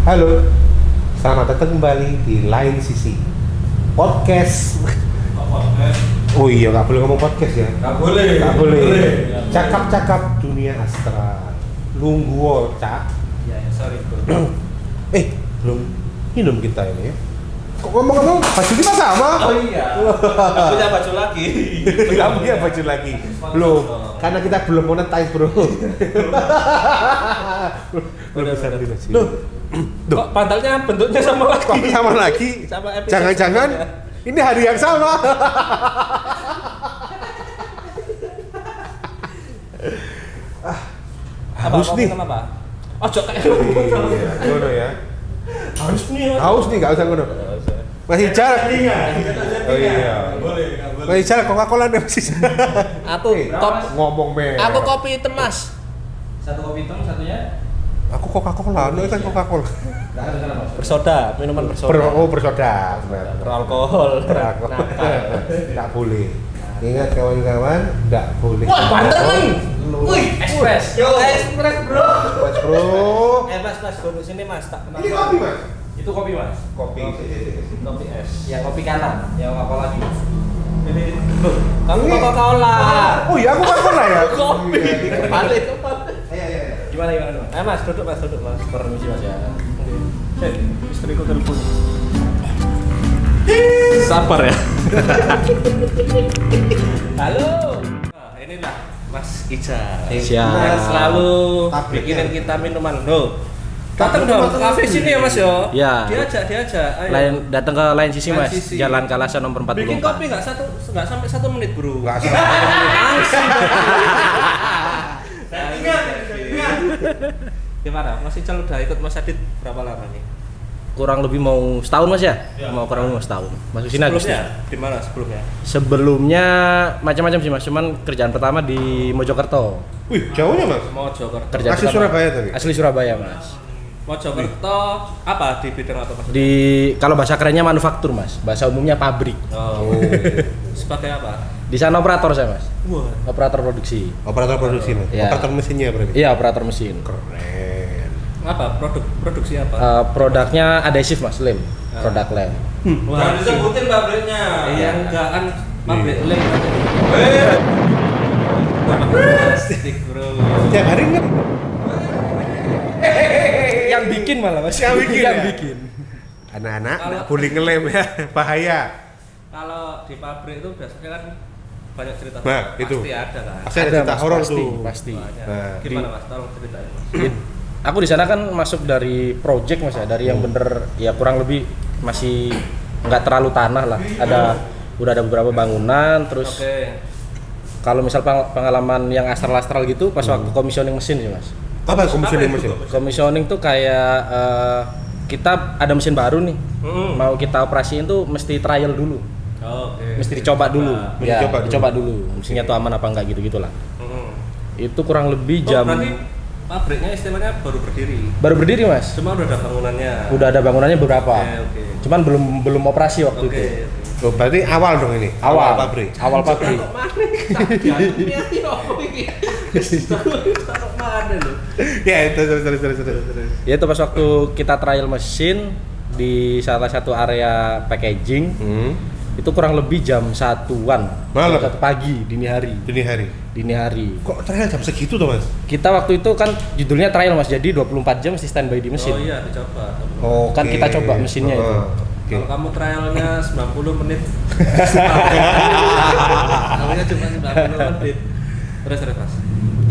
Halo, selamat datang kembali di Lain Sisi Podcast. Oh iya, nggak boleh ngomong podcast ya? Nggak boleh. Cakap-cakap dunia astral. Lungguo, cak. Ya, sorry bro. Belum minum kita ini ya. Kok ngomong-ngomong baju kita sama? Oh iya. Punya baju lagi. Nggak punya baju lagi. Belum, karena kita belum monetize bro. Belum bisa monetize. Loh, Kok pantalnya bentuknya sama lagi? kok sama lagi? Sama episode Jangan-jangan sebelumnya. ini hari yang sama. Haus nih. Apa? Oh, jok kayak Iya, ngono ya. Haus nih. Haus nih, nggak usah ngono. Masih jarak. Oh iya. Boleh. Masih jarak Coca-Cola nih masih. Aku top. Ngomong men. Aku kopi hitam mas. Satu kopi hitam, satunya Aku Coca-Cola, ini kan Coca-Cola. Bersoda, minuman bersoda. Bersoda sebenarnya. Beralkohol. Beralkohol. Nggak boleh. Ingat kawan-kawan, nggak boleh. Wah, banter nih. Wih, ekspres. Yo, ekspres bro. Mas bro. Mas, duduk sini mas. Tak kenal. Ini kopi mas. Itu kopi, Mas. Kopi. Kopi es. Yang kopi kanan. Yang apa lagi? Ini Kamu Ini- Coca-Cola. Oh iya, aku Coca-Cola ya. Kopi. Iya. Balik. Iya. gimana Mas? Mas, duduk mas. Permisi mas ya. Istriku telepon. Sabar ya. Halo. Nah, inilah Mas Ica. Siap. Yang selalu Pabriknya. bikinin kita minuman. Loh. Datang dong ke kafe sini ya Mas yo. Ya. Diajak. Ayo. Datang ke lain sisi Lain mas. sisi. Jalan Kalasan nomor 44. Bikin kopi nggak sampai 1 menit bro. Nggak salah. Ingat. Gimana? Mas Ical udah ikut Mas Adit berapa lama nih? Kurang lebih mau setahun mas ya? Ya. Mau kurang lebih mau setahun. Masuk sini Agustus. Sebelumnya? Di mana sebelumnya? Sebelumnya macam-macam sih mas. Cuman kerjaan pertama di Mojokerto. Wih, jauhnya mas. Mojokerto. Kerjaan Asli pertama. Surabaya tadi? Asli Surabaya mas. Mojokerto apa di bidang apa Mas? Di kalau bahasa kerennya manufaktur mas. Bahasa umumnya pabrik. Oh. Sebagai apa? Di sana operator saya mas. Wah. Operator produksi. Operator produksi mas. Iya. Operator mesinnya berarti. Iya operator mesin. Keren. Apa? Produksi apa? Produknya adhesif mas, lem. Ah. Produk lem. Jangan disebutin pabriknya. Iya, enggak kan pabrik lem. Plastik, bro. Tiap hari nggak? Yang bikin malah mas. Yang bikin ya? bikin. Anak-anak Kalau- nggak boleh ngelem ya, bahaya. Kalau di pabrik itu biasanya kan banyak cerita. Nah, itu. Pasti ada kan. Pasti ada cerita Mas, horor pasti, tuh. Pasti. Banyak. Nah, Gimana di- Mas? Tolong ceritain Mas. Aku di sana kan masuk dari project mas ya, dari yang bener ya kurang lebih masih nggak terlalu tanah lah. Udah ada beberapa bangunan, terus Oke. kalau misal pengalaman yang astral-astral gitu pas waktu commissioning mesin sih mas. Apa komisioning Apa itu? mesin? Commissioning tuh kayak kita ada mesin baru nih, Mm-mm. mau kita operasiin tuh mesti trial dulu, Oke. mesti dicoba dulu, Mesti ya dicoba dulu. dicoba dulu, mesinnya tuh aman apa enggak gitu gitulah. Mm-mm. Itu kurang lebih Oh, jam berarti pabriknya istilahnya baru berdiri. baru berdiri mas, Cuma udah ada bangunannya. udah ada bangunannya beberapa, Oke. cuman belum operasi waktu Oke. itu. Oh, berarti awal dong ini. Awal pabrik. awal pabrik. Kok mana? Diaduknya yo iki. Kok mana lho? Ya, terus. Ya itu pas waktu kita trial mesin di salah satu area packaging itu kurang lebih jam 1-an Malam? jam 1 pagi dini hari Dini hari. Kok trial jam segitu tuh mas? kita waktu itu kan judulnya trial mas, jadi 24 jam mesti standby di mesin. Oh iya, dicoba. Oh, Kan kita coba mesinnya itu. Kalau kamu trialnya 90 menit. Namanya cuma 90 menit. Terus Mas.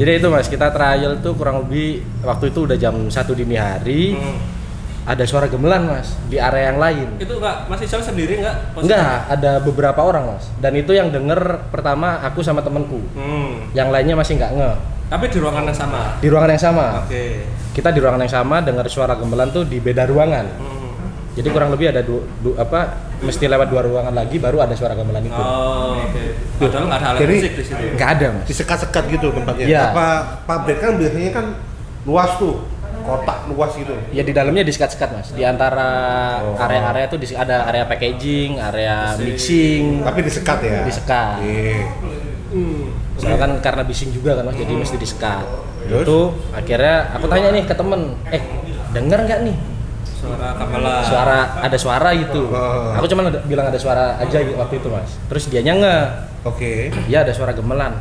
Jadi itu mas, kita trial tuh kurang lebih waktu itu udah jam 1 dini hari. Ada suara gemelan mas di area yang lain. Itu enggak masih jalan sendiri enggak? Enggak, ada beberapa orang mas, dan itu yang denger pertama aku sama temenku, yang lainnya masih nggak nge. Tapi di ruangan yang sama. Di ruangan yang sama, Oke. kita di ruangan yang sama dengar suara gemelan tuh di beda ruangan. Jadi kurang lebih ada mesti lewat 2 ruangan lagi baru ada suara gamelan itu. Oh, oke. Padahal nggak ada alat Jadi, musik di situ. Nggak ada mas. Disekat-sekat gitu tempatnya. Iya. Apa pabrik kan biasanya kan luas tuh, kotak luas gitu. Ya di dalamnya disekat-sekat mas. Di antara Oh. area-area tuh ada area packaging, area mixing, Tapi disekat ya. disekat. Iya. Soalnya kan karena bising juga kan mas, jadi mesti disekat. Terus? Itu akhirnya aku tanya nih ke temen, dengar nggak nih Suara gamelan. ada suara gitu. Oh. Aku cuma bilang ada suara aja gitu waktu itu mas. Terus dianya nggak, Oke. iya ada suara gemelan.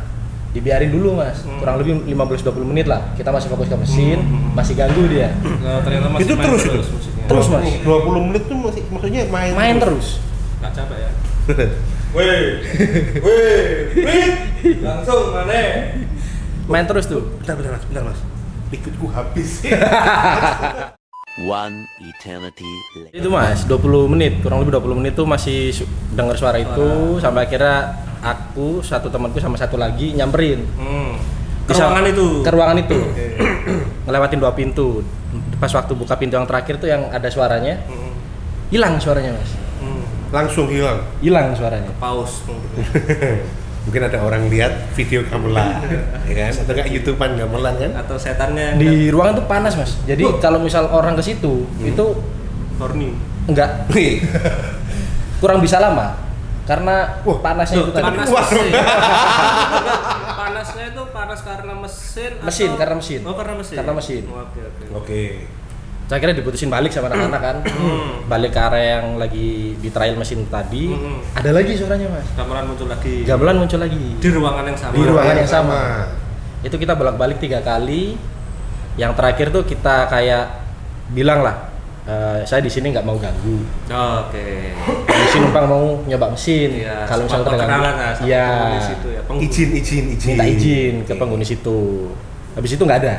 Dibiarin dulu mas, kurang lebih 15-20 menit lah. Kita masih fokus ke mesin, masih ganggu dia. Nah, ternyata masih Itu main terus itu? musiknya. Terus, Mas. 20 menit tuh masih maksudnya main Terus. Nggak capek ya? Weh, langsung mana? Main terus tuh. Bentar mas. Liquidku habis. One eternity later. Itu mas, 20 menit, kurang lebih 20 menit tuh masih dengar suara itu sampai akhirnya aku, satu temanku sama satu lagi nyamperin. Ke ruangan itu. Ke ruangan itu. Ngelewatin 2 pintu. Pas waktu buka pintu yang terakhir tuh yang ada suaranya, hilang suaranya mas. Langsung hilang. Hilang suaranya. Pause. Mungkin ada orang lihat video gamelan, ya kan? Atau nggak YouTubean gamelan kan? Atau setannya yang Di ruangan tuh panas mas. Jadi kalau misal orang ke situ itu horny. enggak kurang bisa lama karena panasnya itu tadi. Panas Wah. mesin. Panasnya itu panas karena mesin. Mesin, atau- karena mesin. Oh, karena mesin. Karena mesin. Oke. Oke. Saya kira diputusin balik sama anak-anak kan. Balik ke area yang lagi di trial mesin tadi. Ada lagi suaranya mas. Gamelan muncul lagi. Gamelan muncul lagi. Di ruangan yang sama. Di ruangan yang sama. Itu kita bolak-balik 3 kali. Yang terakhir tuh kita kayak bilang lah, saya di sini nggak mau ganggu. Oke. Di sini numpang mau nyoba mesin. Iya, Kalau sama misalnya terganggu, perkenalan lah sama iya, penghuni situ ya. Izin. minta izin ke penghuni situ. Habis itu nggak ada.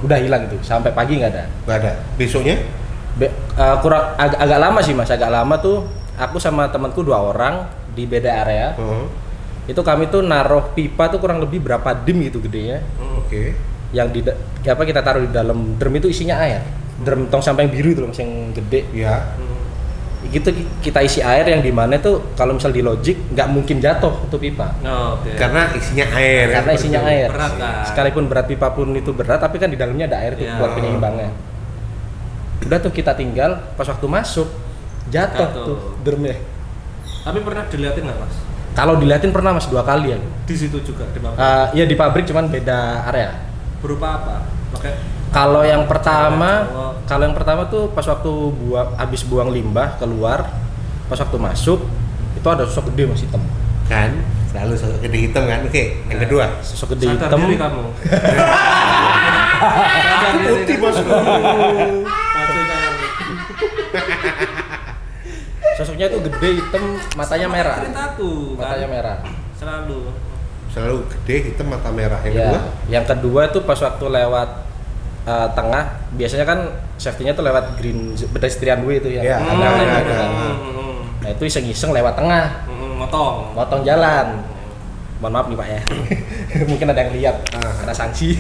Udah hilang itu. Sampai pagi nggak ada. Nggak ada. Besoknya? Kurang agak lama sih mas. Agak lama tuh. Aku sama temanku 2 orang di beda area. Itu kami tuh naruh pipa tuh kurang lebih berapa dim gitu gedenya. Oke. Yang kita taruh di dalam drum itu isinya air. Drum tong sampah yang biru itu loh mas, yang gede. Ya. Gitu kita isi air yang dimana tuh kalau misal di logic nggak mungkin jatuh tuh pipa. Oke. Karena isinya air. Karena isinya air. Berat kan. Sekalipun berat pipa pun itu berat, tapi kan di dalamnya ada air tuh Iya. buat penyeimbangnya. Udah tuh kita tinggal, pas waktu masuk jatuh tuh drumnya. Tapi pernah diliatin nggak mas? Kalau diliatin pernah mas 2 kali ya. Di situ juga di pabrik. Ya di pabrik cuman beda area. Berupa apa? Pakai Kalau yang pertama tuh pas waktu habis buang limbah keluar, pas waktu masuk itu ada sosok gede mas hitam. Kan? Selalu sosok gede hitam kan? Oke. Yang kedua. Sosok gede sadar hitam. diri kamu. Sadar diri Putih kamu. bosku. Maju kamu. Sosoknya itu gede hitam, matanya merah. Ceritaku kan. Matanya merah. Selalu. Selalu gede hitam mata merah. Yang Ya, kedua? yang kedua itu pas waktu lewat tengah, biasanya kan safety-nya tuh lewat green pedestrian way itu ya. Ya, ada. ada. Nah itu iseng-iseng lewat tengah, Motong. motong jalan. Mohon maaf nih Pak ya. Mungkin ada yang lihat, ada sanksi.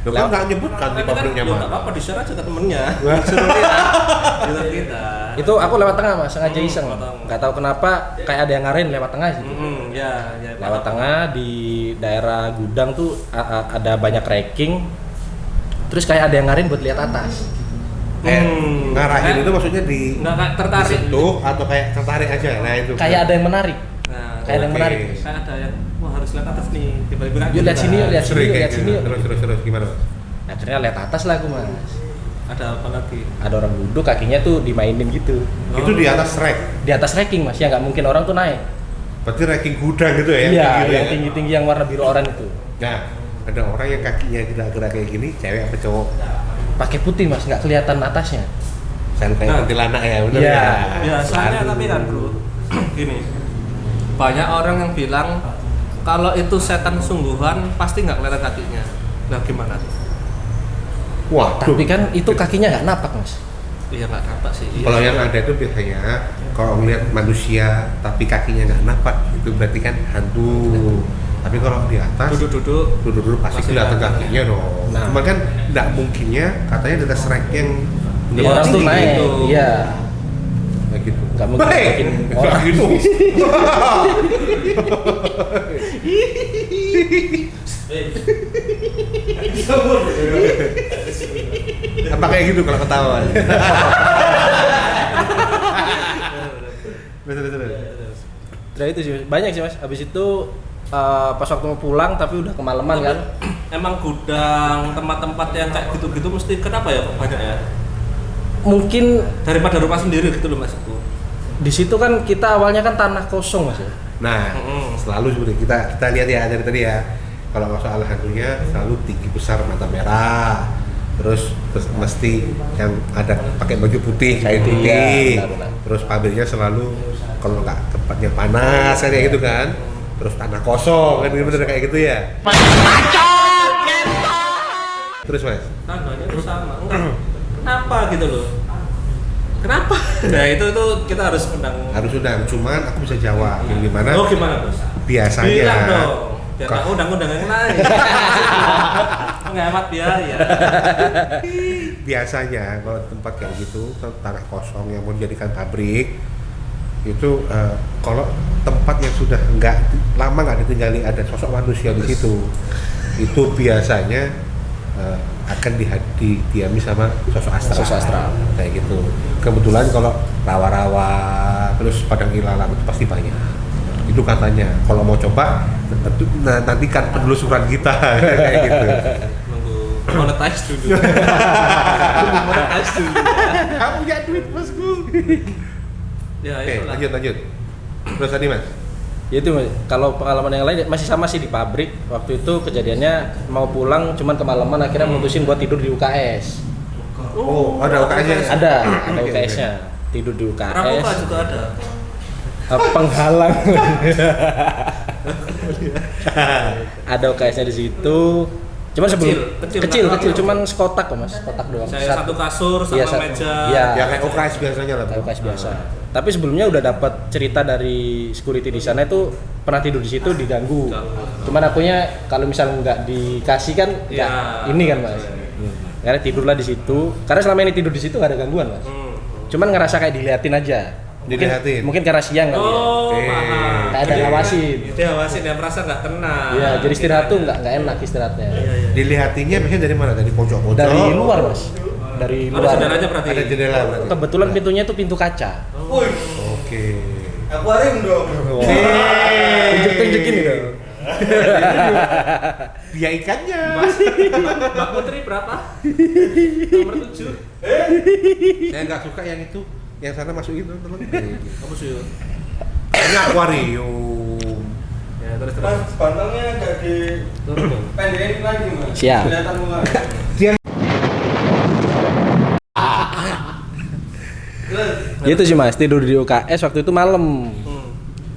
Lo kan nggak nyebutkan di pabriknya nggak mana? apa-apa di-share aja ke temennya. Suruh dia. Suruh kita. Itu aku lewat tengah mas, sengaja iseng. motong. Nggak tahu kenapa, kayak ada yang ngarahin lewat tengah sih. Ya. Lewat tengah di daerah gudang tuh ada banyak racking. Terus kayak ada yang ngarahin buat lihat atas. Ngarahin itu maksudnya di nggak kayak tertarik. disentuh atau kayak tertarik aja. Nah itu. Kayak ada yang menarik. Nah, Kayak ada yang Oke. menarik. kayak ada yang wah harus lihat atas nih. Tiba-tiba Yuk lihat sini, yuk lihat Sering sini, kayak lihat sini. gitu. Terus gimana? Mas? Akhirnya lihat atas lah aku mas. Ada apa lagi? Ada orang duduk kakinya tuh dimainin gitu. Itu di atas rack. Di atas racking mas, ya nggak mungkin orang tuh naik. Berarti racking gudang gitu ya? Iya, kayak gitu yang ya? tinggi-tinggi yang warna biru oranye itu. Nah, ada orang yang kakinya gerak-gerak kayak gini, cewek apa cowok? Pakai putih mas, nggak kelihatan atasnya. Selalu kayak Nah. kuntilanak ya, bener Iya. ya? Biasanya Selalu. tapi kan bro, gini, banyak orang yang bilang kalau itu setan sungguhan pasti nggak kelihatan kakinya. Nah gimana? Wah, Tapi kan itu kakinya nggak napak mas. Iya nggak nampak sih. Iya. kalau yang ada itu biasanya kalau ngeliat manusia tapi kakinya nggak napak, itu berarti kan hantu. Tapi kalau di atas duduk-duduk pasti Pasti kelihatan kelihatan. kakinya dong. Nah. Cuma kan nggak mungkinnya katanya di atas rack yang Iya, Orang tuh tinggi naik, gitu. iya. kayak gitu. Nggak mungkin Hei! bikin Nggak orang. gitu. Apa kayak gitu kalau ketawa? Terus. Nah itu sih banyak sih mas. Habis itu pas waktu mau pulang tapi udah kemalaman kan. emang gudang tempat-tempat yang kayak gitu-gitu mesti kenapa ya kok banyak ya? Mungkin Daripada rumah sendiri gitu loh maksudku. di situ kan kita awalnya kan tanah kosong mas ya. Nah, selalu sebenarnya kita lihat ya dari tadi ya. Kalau masalah hantunya selalu tinggi besar mata merah. Terus mesti yang ada pakai baju putih, kain putih. Iya, benar. Terus pabriknya selalu kalau nggak tempatnya panas kayak gitu kan. Terus tanah kosong kan bener kayak gitu ya. Terus mas, Tandanya itu sama. Enggak. Kenapa gitu loh? Kenapa? Nah itu kita harus menang. harus undang. Cuman aku bisa jawab yang gimana? Oh gimana bos? Biasanya. Bilang dong. Biar Kok- tahu undang-undang yang lain. Menghemat biaya. Biasanya kalau tempat kayak gitu tanah kosong yang mau dijadikan pabrik itu kalau tempat yang sudah lama nggak ditinggali ada sosok manusia di situ itu biasanya akan didiami sama sosok astral kayak gitu. Kebetulan kalau rawa-rawa terus padang ilalang itu pasti banyak. Itu katanya kalau mau coba nantikan penelusuran kita kayak gitu. Nunggu monetize dulu. Monetize dulu. Kamu punya duit bosku. Ya Oke, itulah. lanjut. Terus tadi mas? Ya itu Mas. Kalau pengalaman yang lain masih sama sih di pabrik. Waktu itu kejadiannya mau pulang cuman kemalaman akhirnya mutusin buat tidur di UKS. Oh, ada UKS-nya? Ada Oke, UKS-nya. Tidur di Pramuka UKS. juga ada. Penghalang. Ada UKS-nya di situ. Cuman Kecil, kecil, kecil. cuman sekotak kok Mas, kotak doang. Saya satu kasur sama Iya, satu. meja. Iya. Ya kayak UKS biasanya lah. Kayak UKS biasa. Tapi sebelumnya udah dapat cerita dari security di sana itu pernah tidur di situ diganggu. Cuman akunya kalau misalnya nggak dikasih kan nggak ini kan Mas. Karena tidurlah di situ. Karena selama ini tidur di situ nggak ada gangguan Mas. Cuman ngerasa kayak diliatin aja. Diliatin? Mungkin karena siang kali ya. Oh, Oke. paham. Kayak ada ngawasin. Diawasin ya merasa nggak tenang. Iya, jadi istirahat tuh nggak enak istirahatnya. Iya. Dilihatinnya biasanya dari mana? Dari pojok-pojok? Dari luar Mas. Dari Ada luar. jendelanya berarti. Ada jendela berarti? Kebetulan pintunya itu pintu kaca. Woi, Oke. akuarium dong. Tunjuk-tunjukin dong. Dia ikannya. Mbak Putri berapa? Nomor 7. Saya nggak suka yang itu. Yang sana masukin teman-teman. Kamu sih. Ini akuarium. Ya terus terus. Mas, bantalnya agak di Turun dong. pendekin lagi mas. Siap. Kelihatan mulai. Gitu sih Mas, tidur di UKS waktu itu malam. Hmm.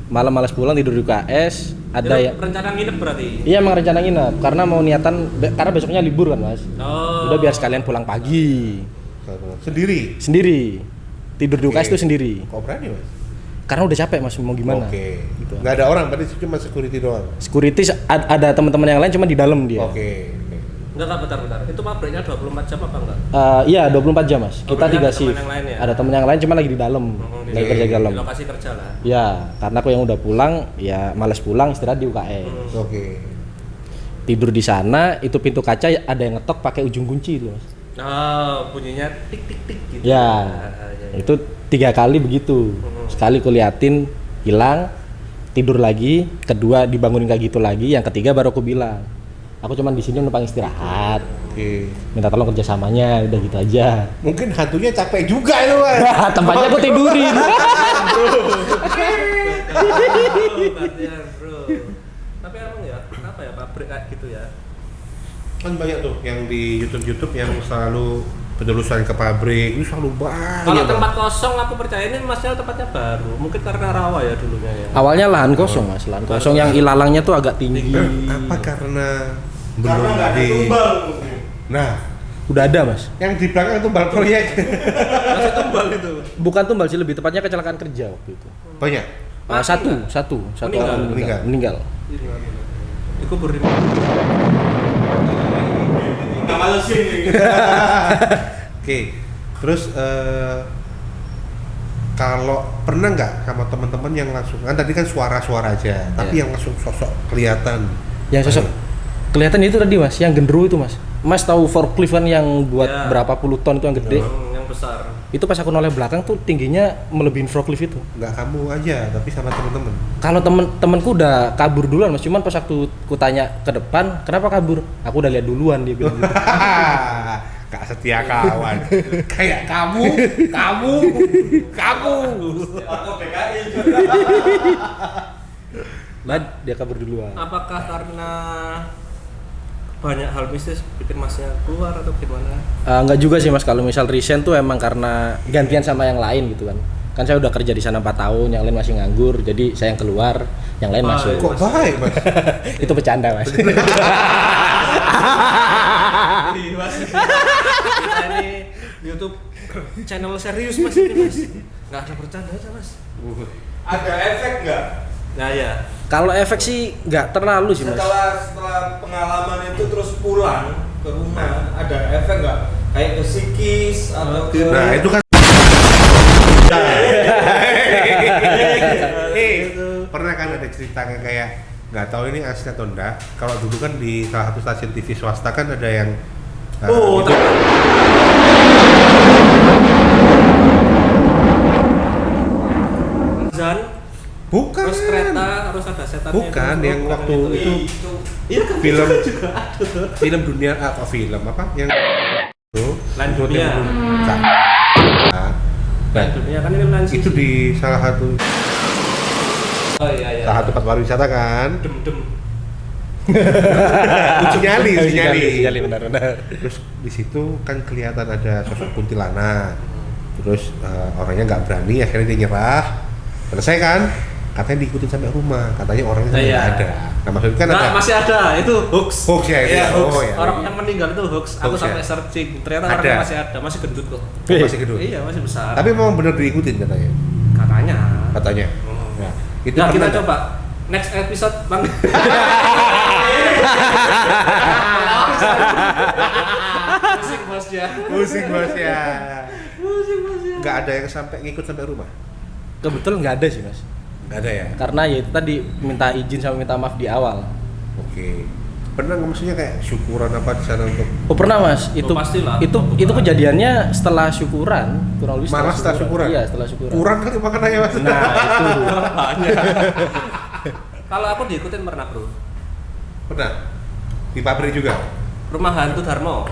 Malam malas pulang tidur di UKS. Ada Itu ya. rencana nginep berarti. Iya emang rencana nginep karena mau niatan karena besoknya libur kan Mas. Oh. Udah biar sekalian pulang pagi. Sendiri. Sendiri. Tidur di UKS Oke. itu sendiri. Kok berani mas? Karena udah capek Mas mau gimana. Oke. Gitu. Nggak ada orang, berarti cuma security doang. Security ada teman-teman yang lain cuma di dalam dia. Oke. Enggak, bentar. Itu pabriknya 24 jam apa enggak? Iya 24 jam Mas. Kita berarti 3 ada shift. teman yang lain ya? Ada teman yang lain cuma lagi di dalam. Lagi kerja di dalam. Di lokasi kerja lah. Ya, karena aku yang udah pulang, ya males pulang istirahat di UKS. Oke. Tidur di sana, itu pintu kaca ada yang ngetok pakai ujung kunci itu, Mas. Oh, bunyinya tik tik tik gitu. Ya, Ya. itu 3 kali begitu. Sekali kuliatin hilang, tidur lagi, kedua dibangunin kayak gitu lagi, yang ketiga baru aku bilang, aku cuman di sini numpang istirahat, Oke. minta tolong kerjasamanya, udah gitu aja. Mungkin hantunya capek juga itu mas. Tempatnya aku tidurin. Gantian, bro. Tapi emang ya, kenapa ya pabrik kayak gitu ya? Kan banyak tuh yang di YouTube yang selalu penelusuran ke pabrik itu selalu banyak. Kalau tempat kosong aku percaya ini masnya tempatnya baru. Mungkin karena rawa ya dulunya ya. Awalnya lahan kosong Mas, lahan kosong yang ilalangnya tuh agak tinggi. Apa karena belum Karena nggak ada di tumbal mungkin. Nah, Udah ada Mas. yang di belakang itu bal proyek. Masih tumbal itu. Bukan tumbal sih, lebih tepatnya kecelakaan kerja waktu itu. Banyak. Satu Meninggal. orang meninggal. Itu beri. Nggak malesin nih. Oke. Terus kalau pernah nggak sama teman-teman yang langsung kan tadi kan suara-suara aja, tapi yang langsung sosok kelihatan. Yang sosok kelihatan itu tadi Mas, yang gendruwo itu Mas. Mas tahu forklift kan yang buat Ya. berapa puluh ton itu yang gede? Yang besar. Itu pas aku noleh belakang tuh tingginya melebihin forklift itu. Nggak kamu aja, tapi sama temen-temen. Kalau temen-temenku udah kabur duluan Mas, cuman pas waktu ku tanya ke depan, kenapa kabur? Aku udah lihat duluan, dia bilang gitu. Gak setia kawan. Kayak kamu. Atau PKI juga. Nah, dia kabur duluan. Apakah karena banyak hal mistis bikin masnya keluar atau gimana? Enggak juga sih Mas, kalau misal resign tuh emang karena gantian sama yang lain gitu kan. Kan saya udah kerja di sana 4 tahun, yang lain masih nganggur, jadi saya yang keluar, yang lain masuk. Kok baik mas? Itu bercanda Mas. Kita ini YouTube channel serius Mas ini Mas. Nggak ada bercanda aja Mas. Ada efek nggak? Nah ya. Kalau efek sih nggak terlalu sih Mas. Setelah pengalaman itu terus pulang ke rumah, ada efek nggak? Kayak ke psikis atau ke... Nah itu kan. Pernah kan ada cerita kayak nggak tahu ini asli atau enggak. Kalau dulu kan di salah satu stasiun TV swasta kan ada yang itu- Zan, bukan. terus kereta harus ada setannya. Bukan, yang waktu itu Iya kan film juga ada tuh. film dunia film apa yang itu Lain itu Dunia. Nah, Lain dunia kan ini lain itu sisi. di salah satu Oh iya. salah satu tempat pariwisata kan. Dem. Uji nyali. benar. Terus di situ kan kelihatan ada sosok kuntilanak. Terus orangnya nggak berani, akhirnya dia nyerah. Selesai kan? Katanya diikutin sampai rumah. Katanya orangnya sampai Iya. nggak ada. Nah maksudnya kan Nah, ada masih ada, itu hoax. hoax ya itu. Iya, hoax. Oh, ya. Orang yang meninggal itu hoax. Aku Hoax, sampai ya? searching, ternyata Ada. orangnya masih ada, masih gendut kok. Oh, masih gedung. Iya, masih besar. Tapi memang benar diikutin katanya. Katanya. Katanya. Oh. Nah, itu Nah, kita pernah nggak? coba next episode, Bang. Pusing bos ya. Pusing bos ya. Nggak ada yang sampai ngikut sampai rumah. Kebetulan nggak ada sih Mas. Nggak ada ya. Karena ya itu tadi minta izin sama minta maaf di awal. Oke. Pernah nggak maksudnya kayak syukuran apa di sana untuk Oh pernah Mas, itu pastilah. itu kejadiannya setelah syukuran, kurang lebih malah setelah syukuran? Iya, setelah syukuran. Kurang kali makanannya mas. Nah, itu. Banyak. Kalau aku diikutin pernah, Bro. Pernah di pabrik juga. Rumah hantu Darmo.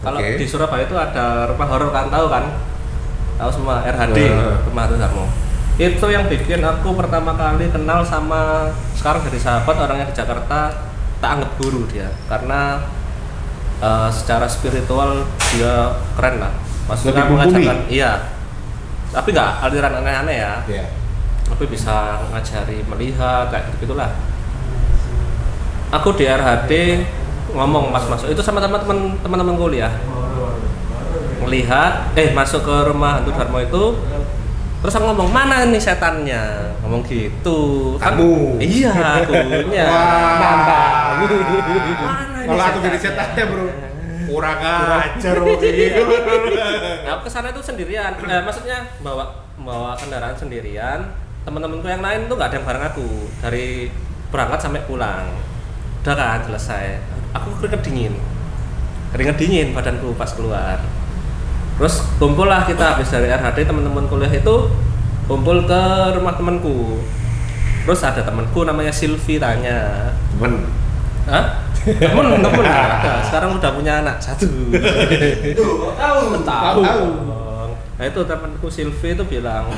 Kalau Oke. di Surabaya itu ada rumah horor, kan tahu kan? Tahu semua RHD, rumah hantu Darmo. Itu yang bikin aku pertama kali kenal sama, sekarang dari sahabat orangnya di Jakarta, tak anggap guru dia karena secara spiritual dia keren lah. Maksudnya Lebih mumpuni. mengajarkan, iya. Tapi nggak aliran aneh-aneh ya. Iya. Tapi bisa ngajari melihat kayak gitulah. Aku di RHD ngomong pas masuk itu sama teman-teman kuliah, melihat masuk ke rumah hantu Darmo itu, terus aku ngomong mana nih setannya, ngomong gitu. Kamu? Iya, akunya. Wah. Mana ini Kalau aku jadi setannya? setannya bro, kurang ajar gitu. Nah, aku kesana itu sendirian. Maksudnya bawa kendaraan sendirian. Teman-temanku yang lain tuh nggak ada yang bareng aku dari berangkat sampai pulang. Udah kan selesai. Aku keringet dingin badanku pas keluar. Terus kumpul lah kita habis dari RHD, teman-teman kuliah itu kumpul ke rumah temanku. Terus ada temanku namanya Silvi tanya, Temen. hah? Temen ada. Sekarang udah punya anak satu. Tahu. Nah itu temanku Silvi itu bilang,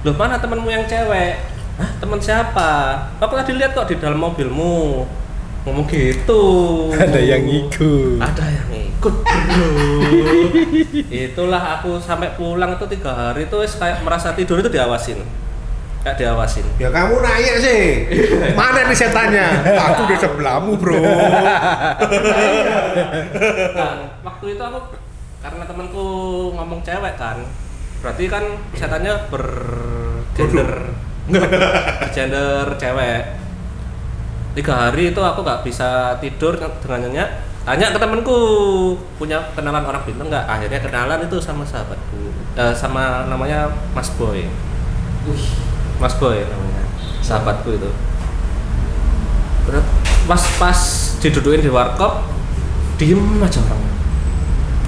loh mana temenmu yang cewek? Hah, teman siapa? Aku tadi lihat kok di dalam mobilmu. Ngomong gitu. Ada yang ikut. Ada yang ikut bro. Itulah aku sampai pulang itu 3 hari itu kayak merasa tidur itu diawasin. Kayak diawasin. Ya kamu nanya sih, mana nih setannya? Aku di sebelahmu bro. Nah, waktu itu aku karena temanku ngomong cewek kan, berarti kan setannya bergender cewek. 3 hari itu aku nggak bisa tidur dengan nyenyak. Tanya ke temanku, punya kenalan orang bintang nggak? Akhirnya kenalan itu sama sahabatku, sama namanya Mas Boy. Mas Boy namanya, sahabatku itu. Berat, pas didudukin di warkop, diem aja orangnya,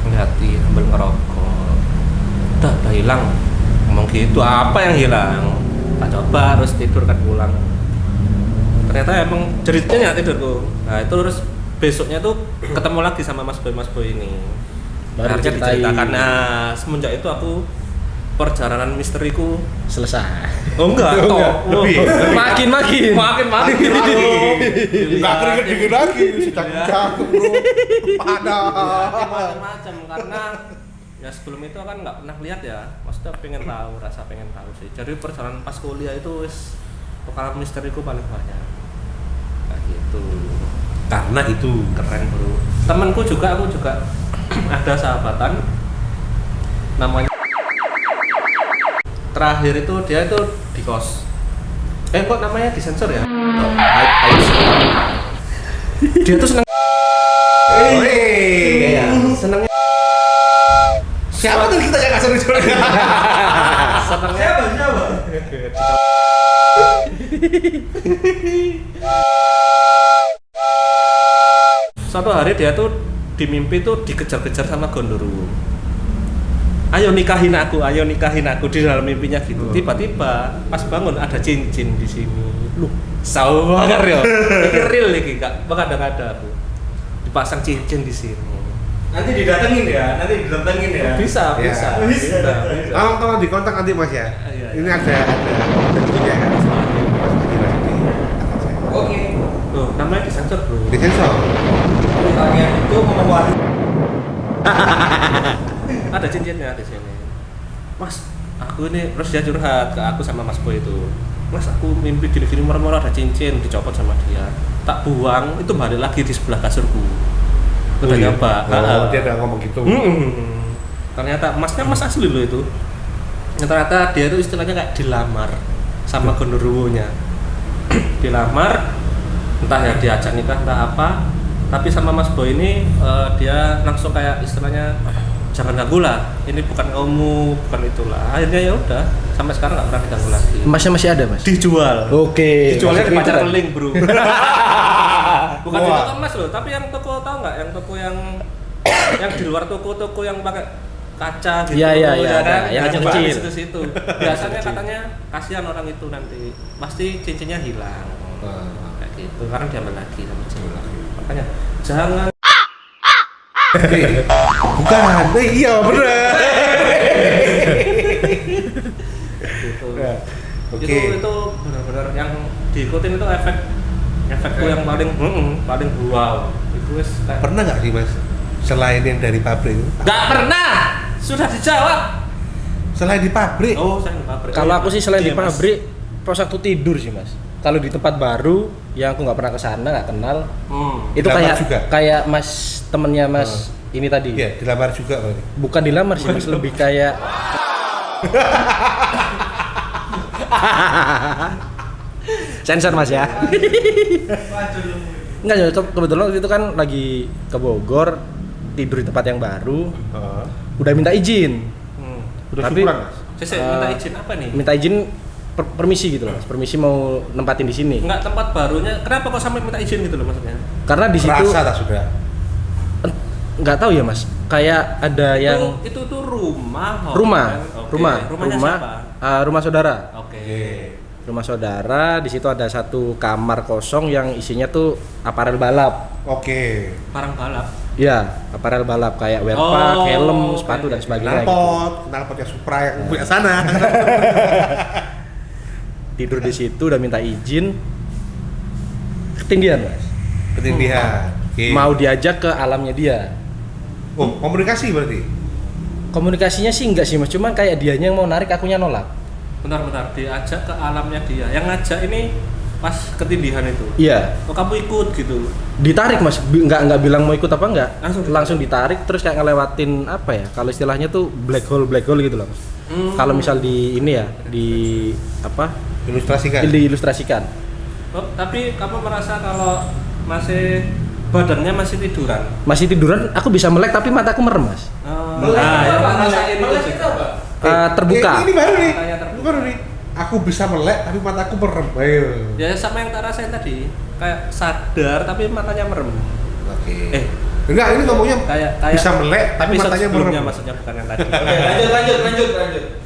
ngeliatin sambil ngerokok. Udah udah hilang. Ngomong gitu, apa yang hilang? Tak coba terus tidur kan pulang. Ternyata emang ceritanya tidurku. Nah itu terus besoknya tuh ketemu lagi sama Mas Boy ini. Baru Akhirnya ceritain. diceritakan. Nah semenjak itu aku perjalanan misteriku. Selesai. Oh enggak, Oh, enggak. toh. Lebih. Makin. Makin. Nggak keringet dingin lagi, cakep bro. Pada. Macam-macam karena ya sebelum itu kan nggak pernah lihat ya, maksudnya pengen tahu, rasa pengen tahu sih. Jadi perjalanan pas kuliah itu wis pengalaman misteriku paling banyak. Kayak gitu. Karena itu Keren bro. Temanku juga, aku juga ada sahabatan namanya. Terakhir itu dia itu di kos. Kok namanya disensor ya? Dia tuh seneng. Iya, senengnya. siapa tuh kita yang kasar Senengnya Siapa? suatu hari dia tuh di mimpi tuh dikejar-kejar sama gondoruo. Ayo nikahin aku di dalam mimpinya gitu. Tiba-tiba pas bangun ada cincin di sini. Loh, sawer ya. Ini real iki, Kak. Ada aku. Dipasang cincin di sini. Nanti didatengin ya. Bisa. tolong dikontak nanti mas ya. Iya. Ini ada tentunya kan. Mas Bagi nanti akan saya. Oke. Loh, namanya disensor, Bro. Disensor. Kalian itu ngomong Ada cincinnya di sini. Mas, aku ini terus dia curhat ke aku sama Mas Boy itu. Mas, aku mimpi gini-gini murmur ada cincin dicopot sama dia. Tak buang, itu balik lagi di sebelah kasurku. Udah iya? nyoba. Oh, dia udah ngomong gitu. Ternyata masnya mas asli loh itu. Ternyata dia itu istilahnya kayak dilamar sama gondoruonya. Dilamar, entah ya diajak nikah entah apa. Tapi sama Mas Boy ini dia langsung kayak istilahnya jangan ganggu lah. Ini bukan kamu, bukan itulah. Akhirnya ya udah, sampai sekarang nggak pernah diganggu lagi. Emasnya masih ada, Mas? Dijual. Oke. Dijualnya di maksudnya pasar itu kan. keling, Bro. Bukan di Wah. toko emas loh, tapi yang toko tahu nggak? Yang toko yang di luar toko-toko yang pakai kaca gitu. Iya, ya ada. kan? Yang Nah, kecil. di situ-situ. Biasanya katanya kasihan orang itu nanti pasti cincinnya hilang. Kayak gitu, karena diambil lagi sama cewek. Makanya jangan Bukan. Iya bener. gitu. Ya, oke. Itu benar-benar yang diikutin itu efekku yang paling wow. Itu wis kayak Pernah nggak sih mas? Selain yang dari pabrik itu? nggak pernah. Sudah dijawab. Selain di pabrik? Oh, saya di pabrik. Kalau Oh, aku sih selain iya, di Mas. pabrik, pas waktu tidur sih, Mas. Kalau di tempat baru yang aku nggak pernah kesana, nggak kenal, itu Dilamar kayak juga? kayak Mas temennya Mas ini tadi. Iya, dilamar juga berarti. Bukan dilamar sih, Mas, lebih kayak sensor, Mas ya. Enggak, ya, kebetulan waktu itu kan lagi ke Bogor, tidur di tempat yang baru, udah minta izin. Udah Tapi- syukuran mas? Saya minta izin apa nih? Minta izin permisi gitu loh, Mas. Permisi mau nempatin di sini. Enggak tempat barunya. Kenapa kok sampai minta izin gitu loh maksudnya? Karena di situ Rasa tak sudah? nggak tahu ya, Mas. Kayak ada yang Itu tuh rumah. rumah, Oke. rumah, Rumahnya rumah, siapa? rumah saudara. Oke. Rumah saudara, di situ ada satu kamar kosong yang isinya tuh aparel balap. Oke. Parang balap. Ya, aparel balap kayak wear Oh, pack, helm, oke, sepatu dan oke. sebagainya gitu. Knalpotnya Supra yang punya sana. Tidur di situ udah minta izin. Ketindihan, Mas. Ketindihan. Oke. Mau diajak ke alamnya dia. Oh, komunikasi berarti? Komunikasinya sih enggak sih, Mas. Cuman kayak dianya yang mau narik, akunya nolak. Benar-benar diajak ke alamnya dia. Yang ngajak ini pas ketindihan itu. Iya. Oh, kamu ikut gitu. Ditarik, Mas. Nggak bilang mau ikut apa enggak. Langsung ditarik terus kayak ngelewatin apa ya? Kalau istilahnya tuh black hole gitu loh, Mas. Kalau misal di ini ya, di apa? Ilustrasikan. Diilustrasikan. Oh, tapi kamu merasa kalau masih badannya masih tiduran? Masih tiduran, aku bisa melek tapi mataku merem, Mas. Nah, yang ngerasain itu sih. Terbuka. Ini baru nih. Matanya terbuka. Ini baru nih. Aku bisa melek tapi mataku merem. Ayo. Ya sama yang tak rasain tadi. Kayak sadar tapi matanya merem. Oke. Enggak, ini ngomongnya kayak bisa melek tapi episode matanya sebelumnya merem. maksudnya bukan yang tadi. Oke, lanjut.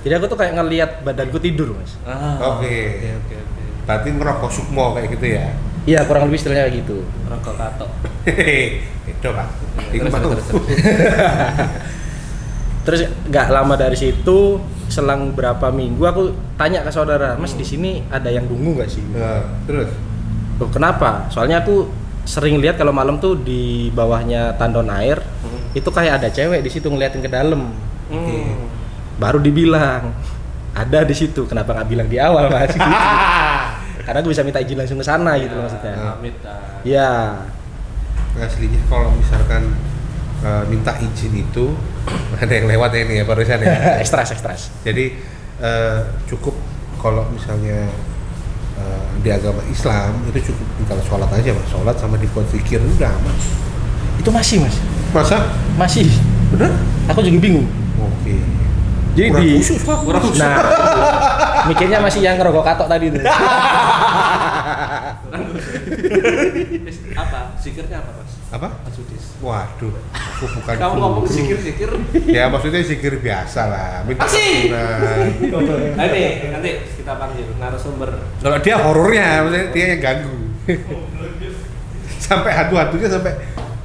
Jadi aku tuh kayak ngelihat badanku tidur mas. Oke. Oke. Berarti ngerokok sukmo kayak gitu ya. Iya kurang lebih istilahnya kayak gitu. Rokok katok. Hehehe, itu Pak. Itu Pak tuh. Terus nggak lama dari situ, selang berapa minggu aku tanya ke saudara, Mas di sini ada yang dungu nggak sih? Terus Loh, kenapa? Soalnya aku sering lihat kalau malam tuh di bawahnya tandon air itu kayak ada cewek di situ ngeliatin ke dalam. Baru dibilang ada di situ. Kenapa nggak bilang di awal mas? Gitu. Karena aku bisa minta izin langsung ke sana gitu maksudnya. Ya. aslinya kalau misalkan minta izin itu ada yang lewat ya ini ya barusan ya. Ekstras. Jadi cukup kalau misalnya di agama Islam itu cukup tinggal sholat aja mas, sholat sama dibuat zikir udah aman. Itu masih mas? Masa? Masih. Bener? Aku juga bingung. Oke. Jadi Kurang di khusus, Pak. Kurang khusus. Nah, mikirnya masih yang ngerokok katok tadi tuh. Apa? Zikirnya apa mas? Apa? Sudis. Waduh, aku bukan Kamu guru. ngomong zikir. Ya maksudnya zikir biasa lah, minta Asik! ampunan. Nah, ini nanti kita panggil narasumber. Kalau dia horornya, maksudnya dia yang ganggu. Sampai hantu-hantunya sampai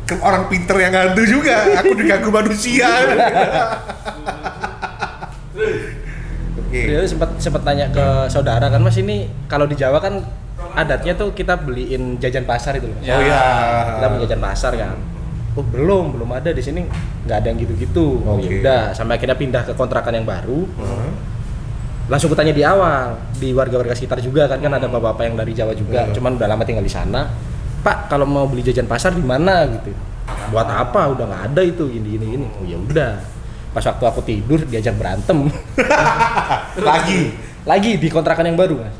ke orang pinter yang hantu juga. Aku diganggu manusia. Oke. Dia sempat tanya ke saudara kan mas, ini kalau di Jawa kan adatnya tuh kita beliin jajan pasar itu loh. Ya. Oh iya. Kita beli jajan pasar kan. Oh belum ada di sini, nggak ada yang gitu-gitu. Oh Oke. yaudah, sampai akhirnya pindah ke kontrakan yang baru. Heeh. Langsung kutanya di awal di warga-warga sekitar juga kan ada bapak-bapak yang dari Jawa juga, cuman udah lama tinggal di sana. Pak kalau mau beli jajan pasar di mana gitu? Buat apa? Udah nggak ada itu gini. Oh ya udah. Pas waktu aku tidur diajak berantem. Lagi di kontrakan yang baru mas.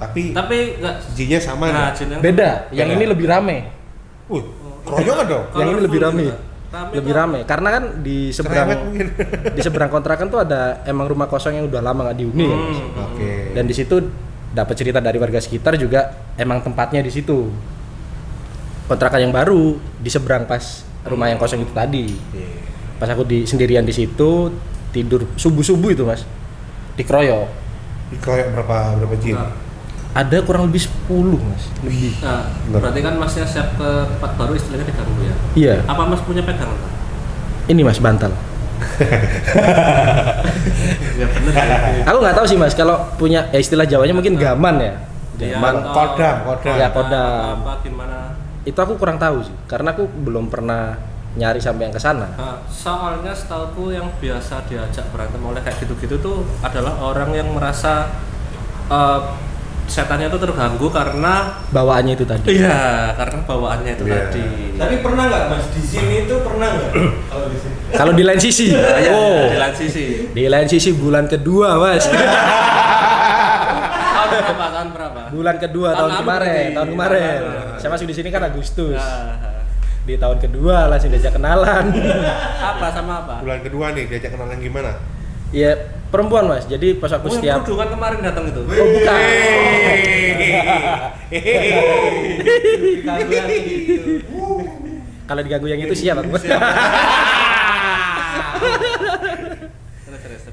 Tapi nggak. jinnya sama Nah, nih. jin yang Beda. Yang Beda. ini lebih rame. Keroyokan dong. Yang ini lebih rame. Lebih tuh- rame karena kan di seberang Cerewet mungkin. di seberang kontrakan tuh ada emang rumah kosong yang udah lama nggak dihuni kan mas. Oke. Dan di situ dapat cerita dari warga sekitar juga emang tempatnya di situ. Kontrakan yang baru di seberang pas rumah yang kosong itu tadi. Pas aku sendirian di situ tidur subuh itu mas, dikeroyok. Dikeroyok berapa jin? Nah. Ada kurang lebih 10 mas, lebih. Nah, berarti kan masnya siap ke tempat baru istilahnya diganggu ya? Iya. Apa mas punya pegangan Pak? Ini mas bantal. Ya bener ya. Aku nggak tahu sih mas, kalau punya istilah Jawanya mungkin gaman ya. Iya, Gaman. atau- Kodam. Ya, kodam. Apa gimana? Itu aku kurang tahu sih, karena aku belum pernah nyari sampai yang ke sana. Nah, soalnya setauku yang biasa diajak berantem oleh kayak gitu-gitu tuh adalah orang yang merasa setannya itu terganggu karena Bawaannya itu tadi. iya, karena bawaannya itu Iya. tadi. Tapi pernah nggak mas di sini itu pernah nggak? Kalau di sini. Kalau di lain sisi, Iya, oh, di lain sisi. di lain sisi bulan kedua mas. Tahun berapa? Bulan kedua Tahun tahun lalu kemarin, berarti. tahun kemarin. Tahun lalu. Saya masuk di sini kan Agustus. Nah, Di tahun kedua langsung diajak kenalan. apa sama apa? Bulan kedua nih diajak kenalan gimana? Ya perempuan mas. Jadi pas aku Oh, yang setiap kerudungan kemarin datang itu. Oh bukan. Diganggu yang gitu. Kalau diganggu yang itu siap aku. Terus.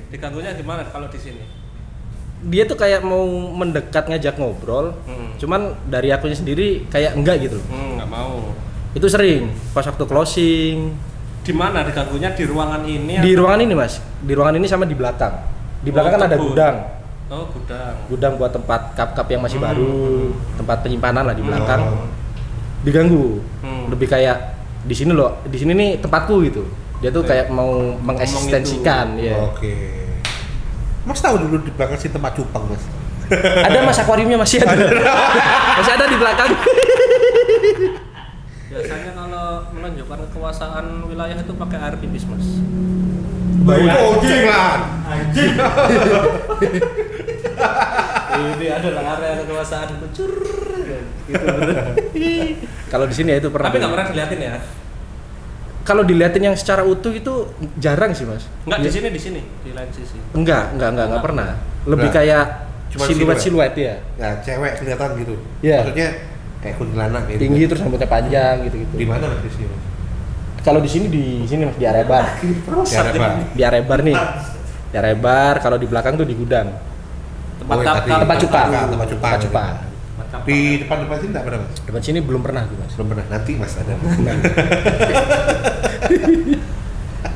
Diganggunya gimana kalau di sini? Dia tuh kayak mau mendekat ngajak ngobrol. Cuman dari akunya sendiri kayak enggak gitu loh. Nggak mau. Itu sering pas waktu closing. Di mana diganggunya di ruangan ini? Di atau- ruangan ini mas. Di ruangan ini sama di belakang. Di belakang kan ada kebun. gudang. Oh, gudang. Gudang buat tempat cup-cup yang masih baru, tempat penyimpanan lah di belakang. Oh. Diganggu. Hmm. Lebih kayak di sini loh, di sini nih tempatku gitu. Dia tuh kayak mau mengeksistensikan, ya. Oke. Mas tahu dulu di belakang sih tempat cupang mas. Ada mas akuariumnya masih ada. Masih ada di belakang. Biasanya kalau menunjukkan kekuasaan wilayah itu pakai air pipis, Mas. Anjing lah. Anjing. Ini adalah area kekuasaan kucur. Gitu bener. Kalau di sini ya itu pernah. Tapi nggak pernah dilihatin ya? Kalau diliatin yang secara utuh itu jarang sih mas. Nggak Ya, di sini, di lain sisi. Enggak pernah. Lebih Enggak. kayak Cuma siluet ya. Nah, cewek kelihatan gitu. Iya. Maksudnya kayak kuntilanak gitu. Tinggi terus rambutnya panjang gitu-gitu. Di mana mas di sini? Mas? Kalau di sini Mas di Arebar. Ya, apa? Di Arebar nih. Di Arebar, kalau di belakang tuh di gudang. Tempat Oh, tap- tadi. Tempat cupang. Tempat cupang. Cupang. Di depan sini enggak pernah, Mas? Depan sini belum pernah tuh, Mas. Belum pernah. Nanti Mas ada.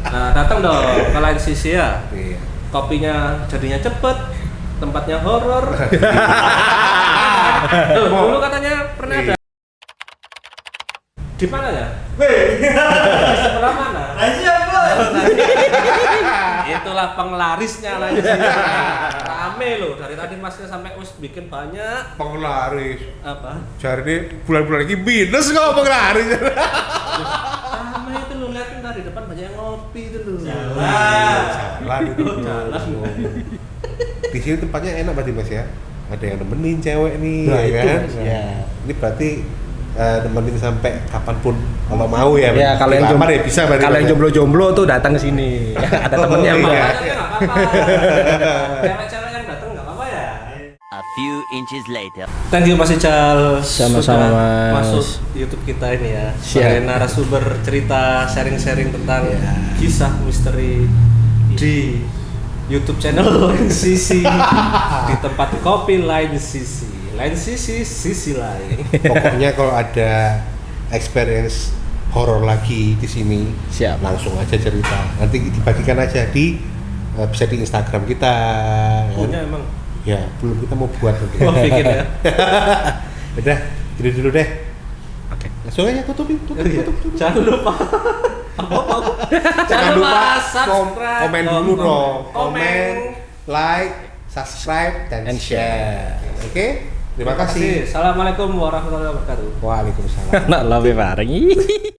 Nah, datang dong ke lain sisi ya. Iya. Kopinya jadinya cepet, tempatnya horor. Dulu katanya pernah ada. Di mana ya? Di sebelah mana? Itulah penglarisnya lah isinya. Rame loh dari tadi Masnya sampai bikin banyak. Penglaris. Apa? Jadi bulan-bulan lagi minus kok penglaris. Rame itu lo liatin dari depan banyak yang ngopi itu loh. Salah itu. Jalan. Di sini tempatnya enak berarti Mas ya. Ada yang nemenin cewek nih, Nah, ya itu, kan? Mas, ya. Ini berarti nemenin sampai kapanpun kalau mau ya. Ya, kalau yang dilamar ya bisa berarti. kalau yang Mas, ya? jomblo-jomblo tuh datang ke sini. Ada temennya, iya. Mbak. Makanya nggak apa-apa. Cewek-cewek yang datang nggak apa-apa ya. A few inches later. Thank you Mas Ical Sama-sama, sudah Mas. masuk YouTube kita ini ya. Siap. Sebagai narasumber cerita sharing-sharing tentang Ya. kisah misteri di YouTube channel Lain Sisi di tempat kopi Lain Sisi. Lain sisi lain. Pokoknya kalau ada experience horor lagi di sini, Siap. langsung aja cerita. Nanti dibagikan aja di bisa di Instagram kita. Punya Kan? emang. Ya, belum kita mau buat nanti. Wah bikin ya. Udah, gitu dulu deh. Oke. Langsung aja tutup. Jangan lupa. Apa? Jangan lupa subscribe. Komen dulu dong. Komen. Komen, like, subscribe, dan And share. Oke? Terima kasih. Assalamualaikum warahmatullahi wabarakatuh. Waalaikumsalam. Nak lebih bareng.